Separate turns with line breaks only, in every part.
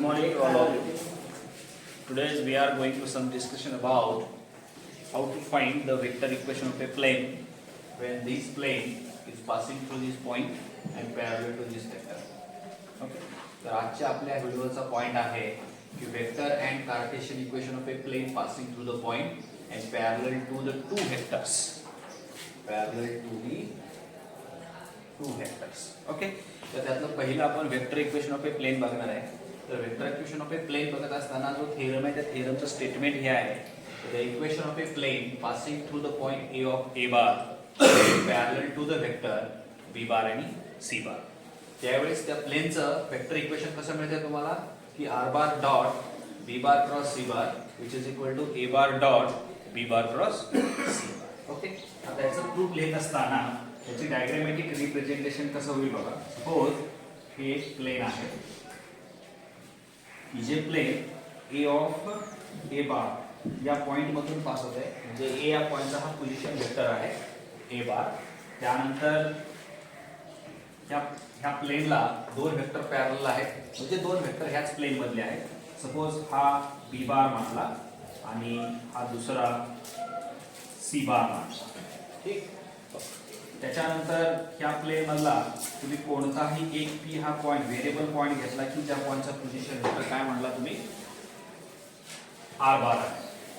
morning to all of you. Today we are going to some discussion about how to find the vector equation of a plane when this plane is passing through this point and parallel to this vector. Okay. तर आजच्या आपल्या व्हिडिओचा point आहे की vector and Cartesian equation of a plane passing through the point and parallel to the two vectors. Okay. तर त्यातलं पहिलं आपण vector equation of a plane बघणार आहे. तर vector equation of a plane बघत असताना जो थेरम आहे त्या थेरमचं स्टेटमेंट हे आहे, the equation of a plane passing through the point a of a bar parallel to the vector B bar आणि सी बार. त्यावेळेस त्या प्लेनचं वेक्टर इक्वेशन कसं मिळते तुम्हाला की R bar dot B bar cross C bar which is equal to A bar dot B bar cross C bar. Okay. आता याचं proof लिहित असताना त्याची डायग्रामॅटिक रिप्रेझेंटेशन कसं होईल बघा. सपोज हे एक प्लेन आहे, ही जे प्लेन ए ऑफ ए बार या पॉइंट मधून पास होत आहे, म्हणजे ए या पॉइंटचा हा पोझिशन वेक्टर आहे ए बार. त्यानंतर ह्या प्लेनला दोन वेक्टर पॅरलल आहेत, म्हणजे दोन वेक्टर ह्याच प्लेन मधले आहेत. सपोज हा बी बार मानला आणि हा दुसरा सी बार मानला. ठीक. त्याच्यानंतर ह्या प्लेन मधला तुम्ही कोणताही एक पी हा पॉइंट व्हेरिएबल पॉइंट घेतला की त्या पॉइंटचा पोझिशन वेक्टर काय म्हणला तुम्ही आर बार आहे.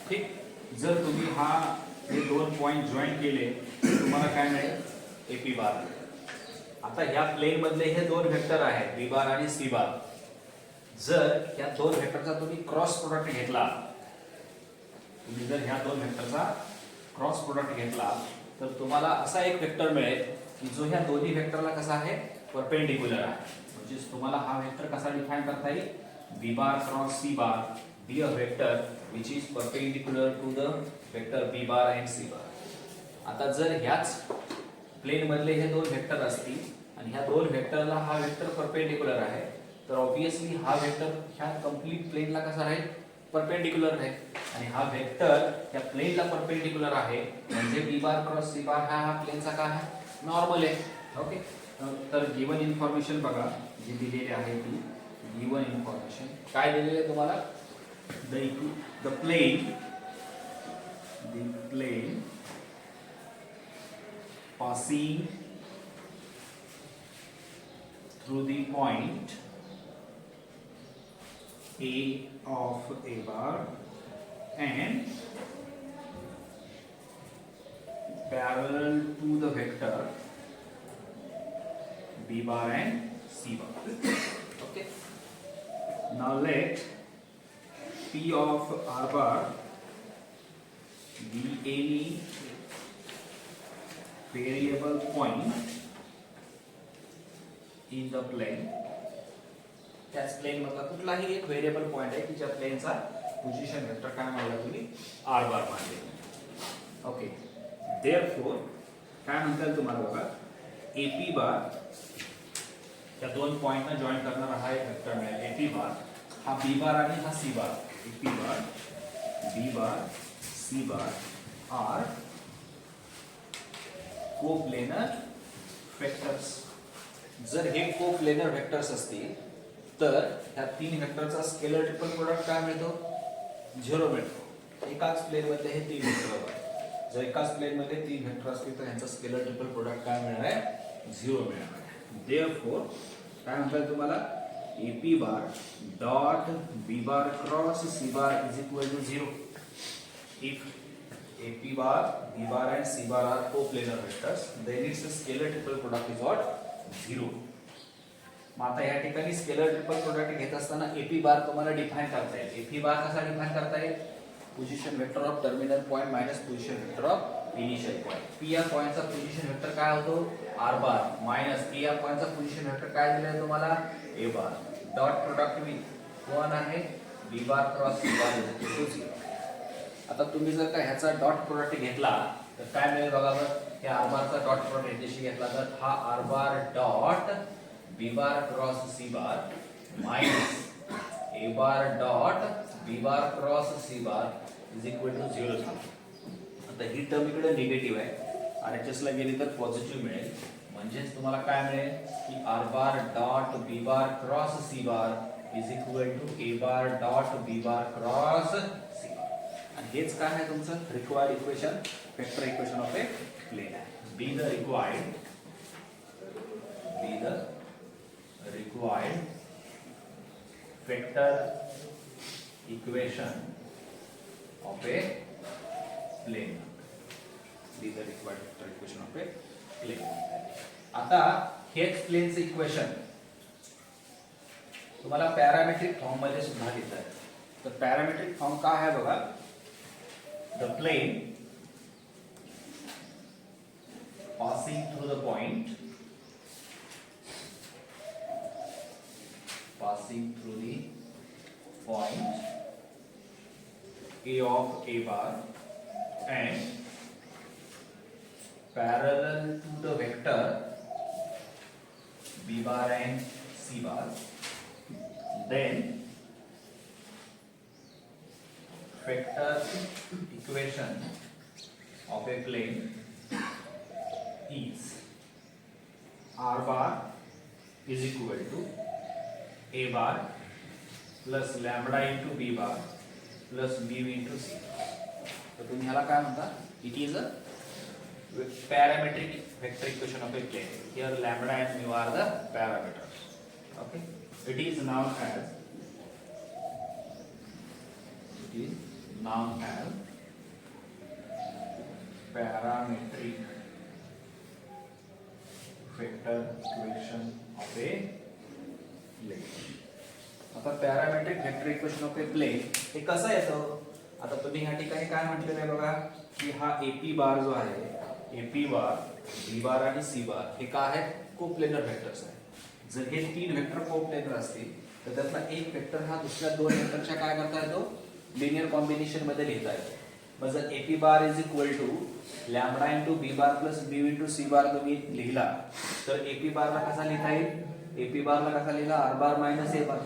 ठीक. जर तुम्ही हे दोन पॉइंट जॉईन केले तुम्हाला काय मिळेल एपी बार. आता ह्या प्लेन मधले हे दोन वेक्टर आहेत बी बार आणि सी बार. जर ह्या दोन वेक्टरचा तुम्ही क्रॉस प्रोडक्ट घेतला, तुम्ही जर ह्या दोन वेक्टरचा क्रॉस प्रोडक्ट घेतला तर तुम्हाला असा एक वेक्टर मिळेल की जो ह्या दोन्ही वेक्टरला कसा आहे परपेंडिक्युलर आहे. म्हणजे तुम्हाला हा वेक्टर कसा डिफाइन करता येईल B bar cross C bar be a vector which is perpendicular to the vector B bar and C bar. आता जर ह्याच प्लेन मधले हे दोन वेक्टर असतील आणि ह्या दोन वेक्टरला हा वेक्टर परपेंडिक्युलर आहे तर ऑब्वियसली हा वेक्टर ह्या कंप्लीट प्लेनला कसा राहील परपेंडिक्युलर राहील. आणि हा वेक्टर या प्लेनला परपेंडिक्युलर आहे म्हणजे बी बार क्रॉस सी बार हा प्लेनचा काय आहे नॉर्मल आहे. ओके. तर गिवन इन्फॉर्मेशन बघा जी दिलेली आहे ती गिवन इन्फॉर्मेशन काय दिलेली आहे तुम्हाला the plane passing through the point A of A bar and parallel to the vector B bar and C bar. Okay. Now let P of R bar be any variable point in the plane. त्याच plain मधला कुठलाही एक variable point आहे की ज्या प्लेनचा position vector काय म्हणला तुम्ही आर बार मानले. ओके. देअरफॉर काय म्हणतात तुम्हाला बघा एपी बार या दोन पॉइंटना जॉईन करणारा हा एक वेक्टर मिळेल एपी बार. हा बी बार आणि हा सी बार एपी बार बी बार सी बार आर कोप्लेनर वेक्टर्स. जर हे कोप्लेनर वेक्टर्स असतील तर ह्या तीन वेक्टरचा स्केलर ट्रिपल प्रोडक्ट काय मिळतो 0 मिळतो. एकाच प्लेन मध्ये हे तीन वेक्टर आहेत. जर एकाच प्लेन मध्ये तीन वेक्टर असतील तर ह्यांचा स्केलर ट्रिपल प्रोडक्ट काय मिळणार आहे 0 मिळणार आहे. देअरफॉर काय म्हणतात तुम्हाला AP bar dot B bar cross C bar is equal to 0 if AP bar, B bar and C bar are coplanar vectors, then its scalar triple product is what 0. मग आता या ठिकाणी स्केलर ट्रिपल प्रोडक्ट घेत असताना AP बार तुम्हाला define करता येईल. AP बार कसा डिफाइन करता येईल position vector of terminal point minus position vector of initial point. P या पॉइंटचा पोझिशन वेक्टर काय होतो R बार मायनस P या पॉइंटचा पोझिशन वेक्टर काय दिलाय तुम्हाला A बार. डॉट प्रोडक्ट कोण आहे B bar cross C bar is equal to 0. आता तुम्ही जर का ह्याचा डॉट प्रोडक्ट घेतला तर काय मिळेल बघा बरं. या आर बारचा डॉट प्रोडक्ट ह्याच्याशी घेतला तर हा R bar dot B bar cross C bar minus a bar dot B bar cross C bar is equal to 0 झाला. आता ही टर्म इकडे निगेटिव्ह आहे RHS ला गेली तर पॉझिटिव्ह मिळेल. म्हणजेच तुम्हाला काय मिळेल की R bar dot B bar cross C bar is equal to A bar dot B bar cross C bar. आणि हेच काय आहे तुमचं required equation, vector equation of a plane आहे. Be the required vector equation of a plane. Be the required vector equation of a plane. आता हेच प्लेनचं equation तुम्हाला पॅरामेट्रिक फॉर्म मध्ये सुद्धा लिहिता येतं. तर पॅरामेट्रिक फॉर्म काय आहे बघा. The plane passing through the point A of A bar and parallel to the vector B bar and C bar, then vector equation of a plane is R bar is equal to A bar plus lambda into B bar plus B into C. तर तुम्ही ह्याला काय म्हणता. It is a parametric vector equation of a plane. Here lambda and mu are the parameters. Okay. It is known as parametric vector equation of a plane. आता parametric vector equation of a plane हे कसं येतं. आता तुम्ही ह्या ठिकाणी काय म्हटलेलं आहे बघा की हा एपी बार जो आहे, एपी बार, बी बार आणि सी बार हे काय आहेत कोप्लेनर वेक्टर्स आहेत. जर हे तीन वेक्टर कोप्लेनर असतील तर त्यातला एक वेक्टर हा दुसऱ्या दोन वेक्टरच्या काय करता येतो लिनियर कॉम्बिनेशन मध्ये लिहिता येतो. मग जर AP bar is equal to lambda into B bar plus B into C bar तुम्ही लिहिला तर एपी बारला कसा लिहिता येईल. एपी बारला कसा लिहिला आर बार मायनस ए बार.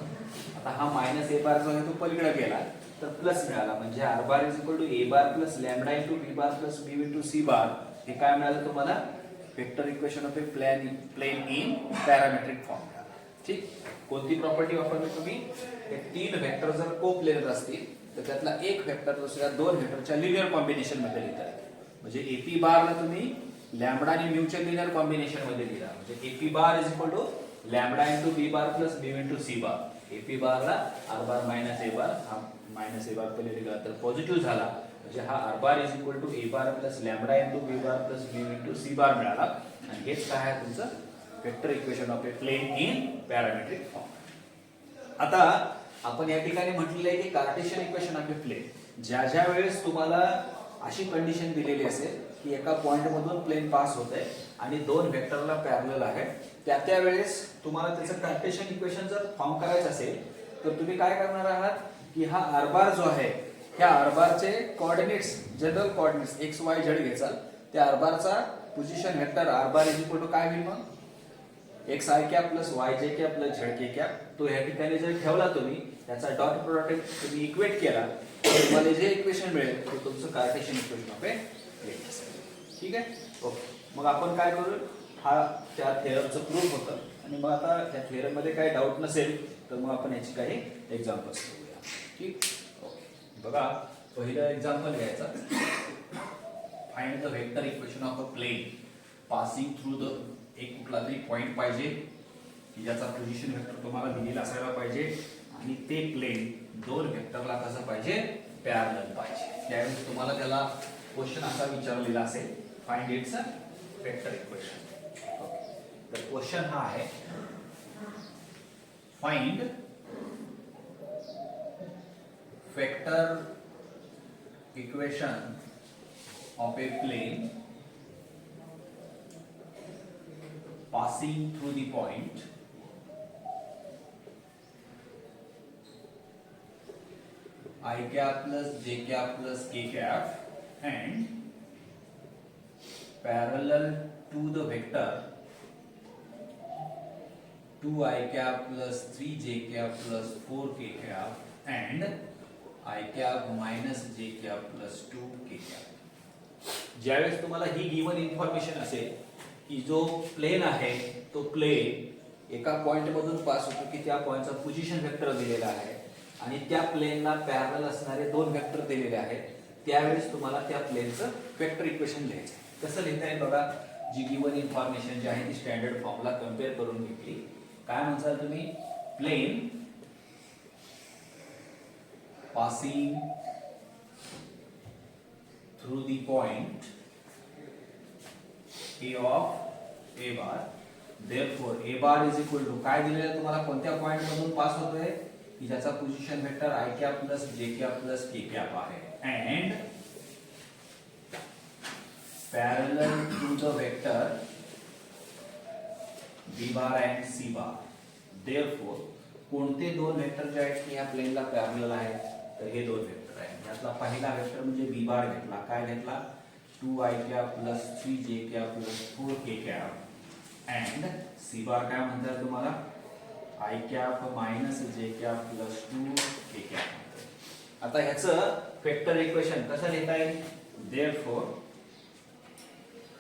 आता हा मायनस ए बार जो आहे तो पलीकडे गेला तर प्लस मिळाला म्हणजे R bar is equal to A bar plus lambda into B bar plus B into C bar. हे काय मिळालं तुम्हाला vector equation of a plane in parametric form. ठीक. कोणती प्रॉपर्टी वापरली तुम्ही. हे तीन वेक्टर जर कोप्लेनर असतील तर त्यातला एक वेक्टर दुसऱ्या दोन वेक्टरच्या लिनियर कॉम्बिनेशन मध्ये लिहिता येतो. म्हणजे एपी बारला तुम्ही लॅम्बडा आणि म्यूच्या लिनियर कॉम्बिनेशन मध्ये लिहिला म्हणजे AP bar is equal to lambda into B bar plus B into C bar. AP बारला r bar minus a bar, हा मायनस ए बार पहिले लिहिला तर पॉझिटिव्ह झाला म्हणजे हा R bar is equal to A bar plus lambda into B bar plus B into C bar मिळाला. आणि हेच काय आहे तुमचं vector equation of a plane in parametric form. आता आपण या ठिकाणी म्हटलेलं आहे की Cartesian equation of a plane ज्या ज्या वेळेस तुम्हाला अशी कंडिशन दिलेली असेल की एका पॉइंट मधून प्लेन पास होत आहे आणि दोन वेक्टरला पॅरलल आहे त्या वेळेस तुम्हाला त्याचं कार्टेशियन इक्वेशन जर फॉर्म करायचं असेल तर तुम्ही काय करणार आहात की हा आर बार जो आहे ह्या आर बारचे coordinates general coordinates x Y z घ्याल. त्या आर बारचा position vector r bar is equal to काय होईल मग x I cap plus Y जे कॅप प्लस झेड के कॅप. तो ह्या ठिकाणी जर ठेवला तुम्ही त्याचा डॉट प्रोडक्ट तुम्ही इक्वेट केला तर तुम्हाला जे इक्वेशन मिळेल ते तुमचं Cartesian equation of a plane असेल. ठीक आहे. ओके. मग आपण काय करू हा त्या थेरमचं प्रूफ होतं आणि मग आता त्या थेरम मध्ये काही डाऊट नसेल तर मग आपण याची काही एक्झाम्पल्स बघूया. ठीक. ओके. बघा पहिलं एक्झाम्पल घ्यायचं. Find the vector equation of a plane passing through the एक कुठला तरी पॉइंट पाहिजे की ज्याचा पोझिशन वेक्टर तुम्हाला दिलेला असायला पाहिजे आणि ते प्लेन दोन वेक्टरला कसं पाहिजे पॅरलल पाहिजे. त्यावेळेस तुम्हाला त्याला क्वेश्चन असा विचारलेला असेल फाइंड इट्स वेक्टर इक्वेशन. तर क्वेश्चन हा आहे find vector equation of a plane passing through the point I cap plus j cap plus k cap and parallel to the vector 2 I cap plus 3 j cap plus 4 k cap and I cap minus j cap plus 2 k cap. ज्यावेळेस तुम्हाला ही given information असेल की जो plain आहे तो plain एका point मधून pass होतो की त्या पॉइंटचा पोझिशन वेक्टर दिलेला आहे आणि त्या प्लेनला पॅरलल असणारे दोन वेक्टर दिलेले आहेत, त्यावेळेस तुम्हाला त्या प्लेनचं वेक्टर इक्वेशन लिहायचं. कसं लिहिता येईल बघा. जी गिवन इन्फॉर्मेशन जी आहे ती स्टँडर्ड फॉर्मला कम्पेअर करून घेतली. काय म्हणता तुम्ही, plane passing through the point A of A bar, therefore A bar is equal to काय दिलेलं आहे तुम्हाला, कोणत्या पॉइंट मधून पास होतोय की ज्याचा position vector i cap plus j cap plus k cap आहे and parallel to the vector b bar and c bar. Therefore कोणते दोन वेक्टर जे आहेत की ह्या प्लेनला पॅरलल आहेत, तर हे दोन वेक्टर आहेत. यातला पहिला वेक्टर म्हणजे b bar घेतला, काय घेतला, 2i cap plus 3j cap plus 4k cap and c bar काय म्हणतात तुम्हाला, i cap minus j cap plus 2k cap. आता ह्याचं वेक्टर इक्वेशन कसं लिहिता येईल, therefore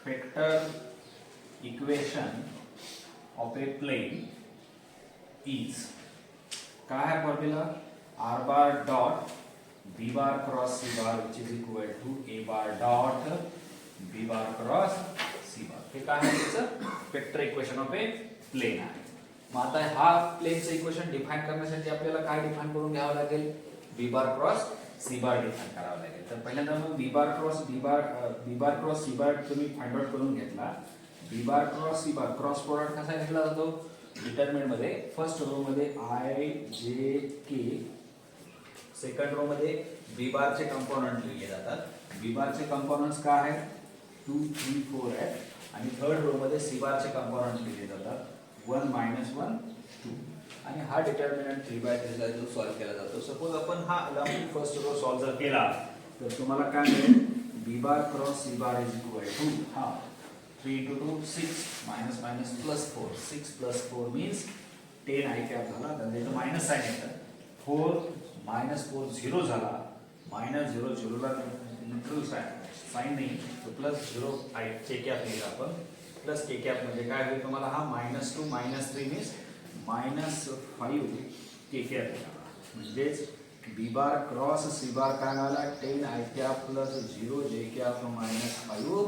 vector equation of a plane is काय आहे formula, r bar dot b bar cross c bar which is equal to a bar dot b bar cross c bar. हे काय आहे त्याचं vector equation of a plane आहे. मग आता हा प्लेनचं इक्वेशन डिफाइन करण्यासाठी आपल्याला काय डिफाइन करून घ्यावं लागेल, b bar cross c bar define करावं लागेल. तर पहिल्यांदा मग b bar cross c bar तुम्ही फाइंड आउट करून घेतला. b bar cross c bar cross product कसा घेतला जातो, डिटरमिनंट मध्ये फर्स्ट रो मध्ये i j k, second row मध्ये बी बार चे कंपोनेंट लिहिले जातात. बी बार चे कंपोनेंट्स काय आहेत, 2 3 4 आहेत आणि थर्ड रो मध्ये सी बार चे कंपोनेंट लिहिले जातात 1 -1 2 आणि हा डिटरमिनंट 3/3 ला जो सॉल्व केला जातो. सपोज आपण हा लांबी फर्स्ट रो सॉल्व जर केला तर तुम्हाला काय मिळेल, b bar cross C bar is equal to हा 3 × 2 6 minus minus plus 4, 6 + 4 means 10 i cap झाला, त्यानंतर मायनस साइन येतं, 4 -4 0 झाला, -0 0 ला न्यूट्रल साइन नाही तो प्लस 0 i k कॅप लिहिला आपण, प्लस k कॅप म्हणजे काय होईल तुम्हाला, हा -2 -3 मीन्स -5 k कॅप म्हणजेच b bar cross c bar काय मिळाला, 10 i cap plus 0 j cap -5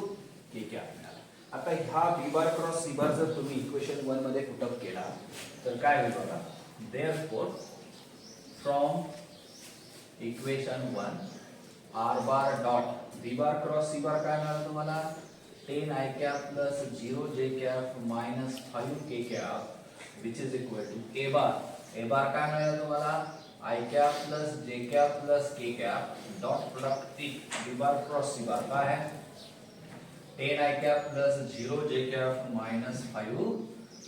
k cap मिळाला. आता हा b बार क्रॉस c बार जर तुम्ही इक्वेशन 1 मध्ये पुटअप केला तर काय होईल बघा, therefore from equation 1 r bar dot b bar cross c bar काय मिळालं तुम्हाला, 10 i cap plus 0 j cap -5 k cap which is equal to a bar काय मिळालं तुम्हाला, i cap plus j cap plus k cap dot product b bar cross c bar काय आहे, 10 i cap plus 0 j cap -5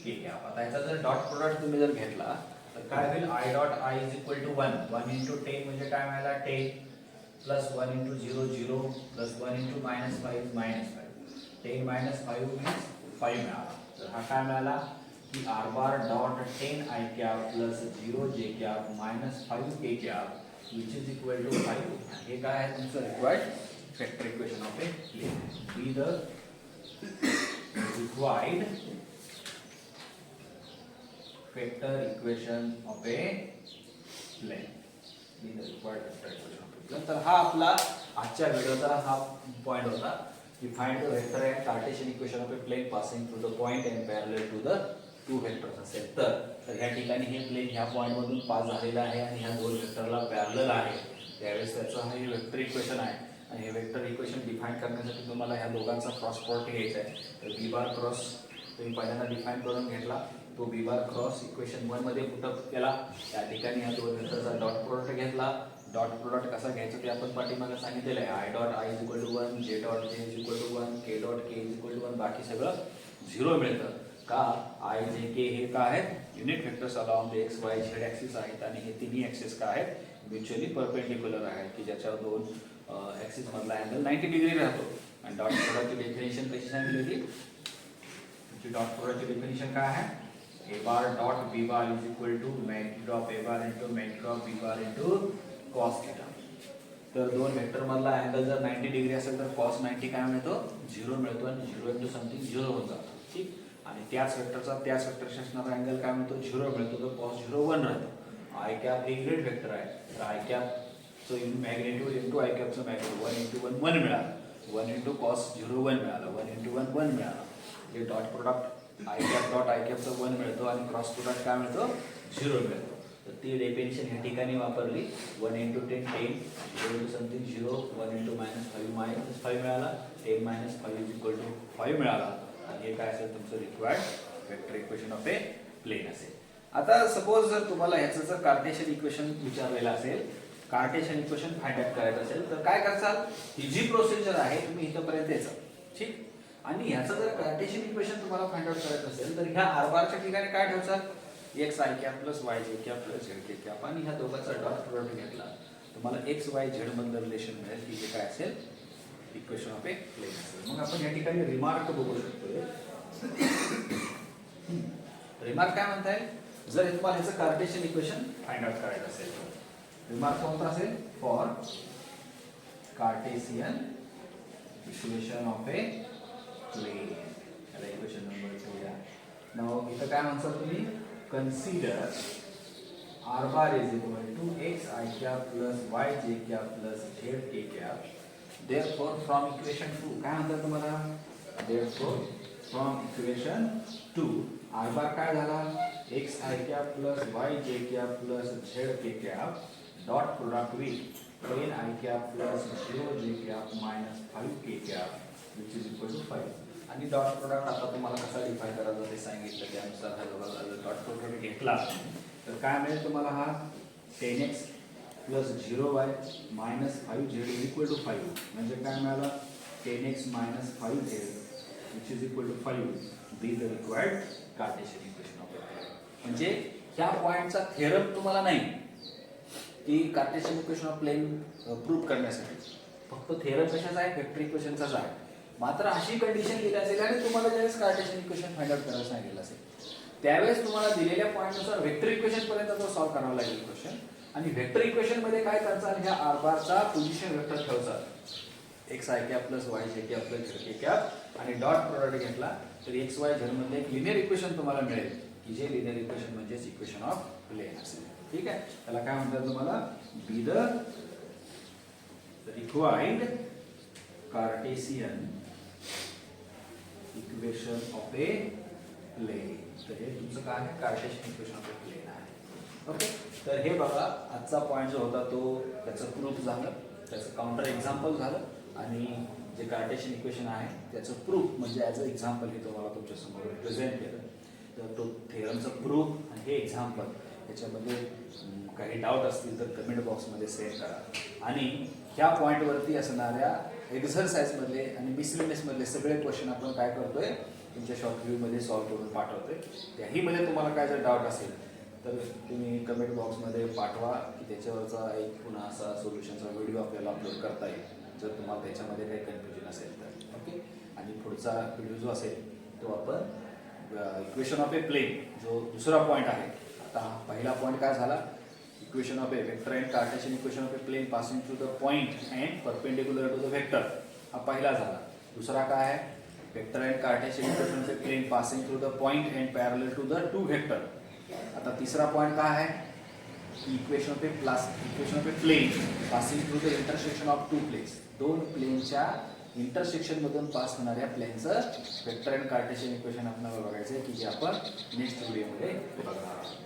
k cap. आता याचा जर dot product तुम्ही जर घेतला तर काय होईल, i dot i is equal to 1 × 10 म्हणजे काय मिळाला 10 प्लस 1 × 0 0 प्लस 1 × -5 -5, 10 -5 मीन्स 5 मिळाला. तर हा काय मिळाला की r bar dot 10 i cap plus 0 j cap -5 k cap which is equal to 5. हे काय आहे तुमचं required vector equation of a plane. Be the required vector equation of a plane. Be the required vector equation of a plane. तर हा आपला आजच्या व्हिडिओचा हा पॉइंट होता की find the vector and Cartesian equation of a plane passing through the point and parallel to the two vectors असेल तर ह्या ठिकाणी हे प्लेन ह्या पॉइंट मधून पास झालेला आहे आणि ह्या दोन वेक्टरला पॅरलल आहे, त्यावेळेस त्याचं हे वेक्टर इक्वेशन आहे. आणि हे वेक्टर इक्वेशन डिफाइन करण्यासाठी तुम्हाला ह्या दोघांचा क्रॉस प्रोडक्ट घ्यायचा आहे. तर बी बार क्रॉस तुम्ही पहिल्यांदा डिफाइन करून घेतला, तो बी बार क्रॉस इक्वेशन 1 मध्ये पुटअप केला, त्या ठिकाणी ह्या दोन वेक्टरचा डॉट प्रोडक्ट घेतला. डॉट प्रोडक्ट कसा घ्यायचं ते आपण पाठीमागे सांगितलेलं आहे, i dot i is equal to 1, j dot j is equal to 1, k dot k is equal to 1, बाकी सगळं 0 मिळतं. का i j k हे काय आहेत, unit vectors along the x y z axis आहेत आणि हे तिन्ही ऍक्सिस काय आहेत, म्युच्युअली परपेंडिक्युलर आहेत की ज्याच्यावर दोन ऍक्सिस मधला अँगल 90 डिग्री राहतो. आणि डॉट प्रोडक्टची डेफिनेशन कशी सांगितलेली, डॉट प्रोडक्टची डेफिनेशन काय आहे, a bar dot b bar is equal to magnitude of a bar into magnitude of b bar into cos theta. तर दोन वेक्टर मधला अँगल जर 90 डिग्री असेल तर cos 90 काय मिळतो, 0 मिळतो आणि 0 into समथिंग 0 होऊन जातो. ठीक. आणि त्याच वेक्टरशी असणारा अँगल काय म्हणतो 0 मिळतो, तर cos 0 1 राहतो. आय कॅप हे युनिट वेक्टर आहे, तर I कॅपचं magnitude into I कॅपचं magnitude 1 into 1 1 मिळालं, 1 इंटू cos 0 1 मिळालं, 1 इंटू 1 1 मिळालं. हे dot product I cap dot I कॅपचं 1 मिळतो आणि क्रॉस प्रोडक्ट काय मिळतो 0 मिळतो. तर ती डेफिनेशन ह्या ठिकाणी वापरली. 1 इंटू 10 10, 0 इंटू समथिंग 0, 1 इंटू -5 मिळाला, 10 - 5 इज इक्वल टू 5 मिळाला. आणि हे काय असेल तुमचं required vector equation of a plane असेल. आता सपोज जर तुम्हाला ह्याचं जर कार्टेशियन इक्वेशन विचारलेलं असेल, कार्टेशियन इक्वेशन फाइंड आउट करायचं असेल, तर काय करसाल, ही जी प्रोसिजर आहे तुम्ही इथपर्यंत यायचं, ठीक. आणि ह्याचं जर कार्टेशियन इक्वेशन तुम्हाला फाइंड आउट करायचं असेल, तर ह्या आर बारच्या ठिकाणी काय ठेवसाल, X I cap plus Y जे कॅप प्लस झेड के कॅप, आणि ह्या दोघांचा डॉट प्रोडक्ट घेतला, तुम्हाला एक्स वाय झेड मधलं रिलेशन मिळेल, की जे काय असेल इक्वेशन ऑफ ए प्लेन असेल. मग आपण या ठिकाणी रिमार्क बघू शकतो. रिमार्क काय म्हणताय, जर तुम्हाला ह्याचं कार्टेशियन इक्वेशन फाइंड आउट करायचं असेल, रिमार्क कोणता असेल, for Cartesian equation of a plane. याला इक्वेशन नंबर 2 या. नाव इथं काय म्हणता तुम्ही, consider r bar is equal to x I cap plus Y जे cap plus Z K cap. Therefore from equation 2 काय म्हणतात तुम्हाला, therefore from equation 2 r bar काय झाला, x I cap plus Y जे cap plus Z K cap dot product with plane i cap plus 0 j cap minus 5 k cap which is equal to 5. आणि dot product आता तुम्हाला कसा define करायचं ते सांगितलं, त्यानुसार हा डॉट प्रोडक्ट घेतला तर काय मिळेल तुम्हाला, हा 10x plus 0y minus 5z is equal to 5. म्हणजे काय मिळालं, 10x minus 5z which is equal to 5. Be the required Cartesian equation of a plane. म्हणजे ह्या पॉइंटचा थेरम तुम्हाला नाही की Cartesian equation of plane prove करण्यासाठी, फक्त थेरम कशाचा आहे, वेक्टर इक्वेशनचाच आहे. मात्र अशी कंडिशन दिली असेल आणि तुम्हाला ज्यावेळेस कार्टेशियन इक्वेशन फाइंड आउट करायला सांगितलं असेल, त्यावेळेस तुम्हाला दिलेल्या पॉईंटनुसार वेक्टर इक्वेशन पर्यंत तो सॉल्व्ह करावा लागेल क्वेश्चन. आणि वेक्टर इक्वेशन मध्ये काय करायचं, ह्या आर बारचा पोझिशन वेक्टर ठेवायचा, X I cap plus Y जे कॅप प्लस झेड के कॅप, आणि डॉट प्रोडक्ट घेतला तर एक्स वाय झेड मध्ये एक लिनियर इक्वेशन तुम्हाला मिळेल, की जे लिनियर इक्वेशन म्हणजेच इक्वेशन ऑफ प्लेन असेल. ठीक आहे, त्याला काय म्हणतात तुम्हाला, be the required Cartesian equation of a plane. तर हे तुमचं काय आहे, Cartesian equation of a plane आहे. ओके, तर हे बघा आजचा पॉईंट जो होता तो त्याचं प्रूफ झालं, त्याचं काउंटर एक्झाम्पल झालं, आणि जे कार्टेशियन इक्वेशन आहे त्याचं प्रूफ म्हणजे ॲज अ एक्झाम्पल हे तुम्हाला तुमच्या समोर प्रेझेंट केलं. तर तो थेरमचं प्रूफ आणि हे एक्झाम्पल याच्यामध्ये काही डाऊट असतील तर कमेंट बॉक्समध्ये सेंड करा. आणि ह्या पॉईंटवरती असणाऱ्या एक्झरसाइजमधले आणि मिसलेनियसमधले सगळे क्वेश्चन आपण काय करतोय, तुमच्या शॉर्ट व्ह्यूमध्ये सॉल्व्ह करून पाठवतोय. त्याहीमध्ये तुम्हाला काय जर डाऊट असेल तर तुम्ही कमेंट बॉक्समध्ये पाठवा, की त्याच्यावरचा एक पुन्हा असा सोल्युशनचा व्हिडिओ आपल्याला अपलोड करता येईल, जर तुम्हाला त्याच्यामध्ये काही कन्फ्युजन असेल तर. ओके, आणि पुढचा व्हिडिओ जो असेल तो आपण इक्वेशन ऑफ ए प्लेन, जो दुसरा पॉईंट आहे. आता पहिला पॉईंट काय झाला, equation of a vector and Cartesian equation of a plane passing through the point and perpendicular to the vector, हा पहिला झाला. दुसरा काय आहे, vector and Cartesian equation of a plane passing through the point and parallel to the two vector. आता तिसरा point काय आहे, equation of a plane passing through the intersection of two planes, दोन प्लेनच्या इंटरसेक्शन मधून पास होणाऱ्या प्लेनचं vector and Cartesian equation आपल्याला बघायचं आहे, की जे आपण नेक्स्ट व्हिडिओमध्ये बघणार आहोत.